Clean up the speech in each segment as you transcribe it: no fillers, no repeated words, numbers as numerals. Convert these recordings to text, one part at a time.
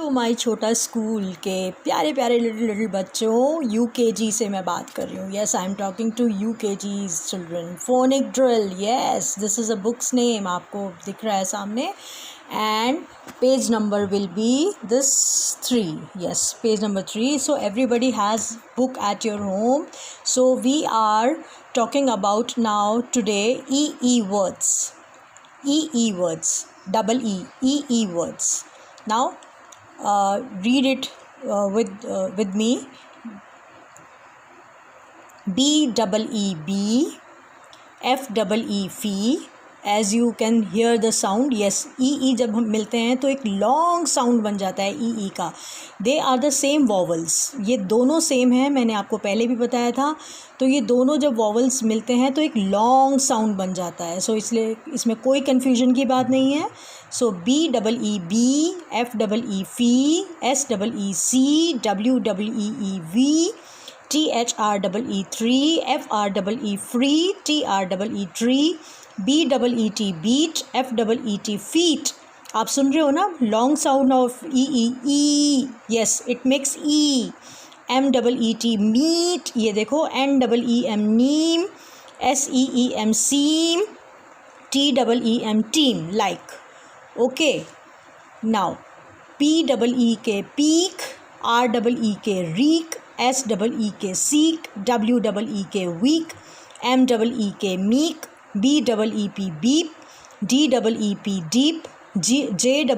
To my छोटा school के प्यारे प्यारे लिटिल बच्चों, यूकेजी से मैं बात कर रही हूँ. Yes, I am talking to UKG's children. Phonic drill, yes, this is a book's name, आपको दिख रहा है सामने. And page number will be this 3. Yes, page number 3. So everybody has book at your home. So we are talking about now today EE words. EE words, double E words. Now read it with me. BEE, FEE, fee. As you can hear the sound, yes, EE जब हम मिलते हैं तो एक long sound बन जाता है EE का. They are the same vowels, ये दोनों सेम हैं, मैंने आपको पहले भी बताया था. तो ये दोनों जब वॉवल्स मिलते हैं तो एक लॉन्ग साउंड बन जाता है. सो इसलिए इसमें कोई कन्फ्यूजन की बात नहीं है. So BEE bee, FEE fee, SEE WEE wee, THREE 3, FREE free, TREE tree, BEET beat, FEET feet. आप सुन रहे हो ना, long sound of E. Yes, it makes E. MEET meat, ये देखो. NEEM neem, SEEM seam, TEEM team, like. Okay, now PEE के peak, REE के reek, SEE के seek, WEE के weak, MEE के meek, BEEP beep, DEEP deep, JEEP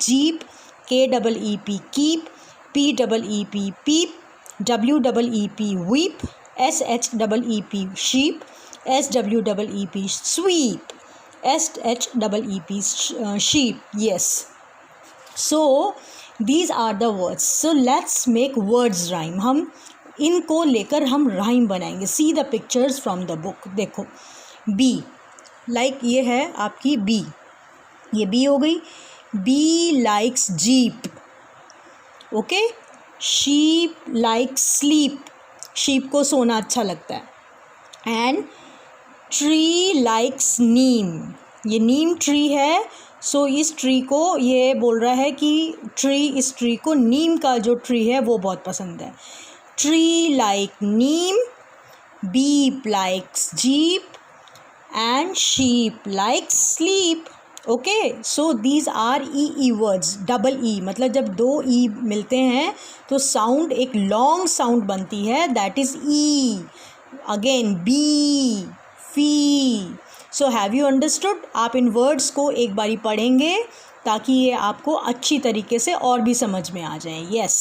jeep, KEEP keep, PEEP peep, WEEP weep, SHEEP sheep, SWEEP sweep, SHEEP sheep. Yes. So these are the words. So let's make words rhyme. हम इनको लेकर हम rhyme बनाएंगे. See the pictures from the book. देखो, bee, like ये है आपकी bee, ये बी हो गई. Bee likes jeep. Okay. Sheep likes sleep, sheep को सोना अच्छा लगता है. एंड ट्री लाइक्स नीम, ये नीम ट्री है. सो इस ट्री को ये बोल रहा है कि इस ट्री को नीम का जो ट्री है वो बहुत पसंद है. Tree like Neem, beep likes jeep, and sheep likes sleep. Okay, so these are EE words. double E मतलब जब दो E मिलते हैं तो साउंड एक लॉन्ग साउंड बनती है, that is E. Again B, fee. So have you understood? आप इन वर्ड्स को एक बारी पढ़ेंगे ताकि ये आपको अच्छी तरीके से और भी समझ में आ जाए. Yes.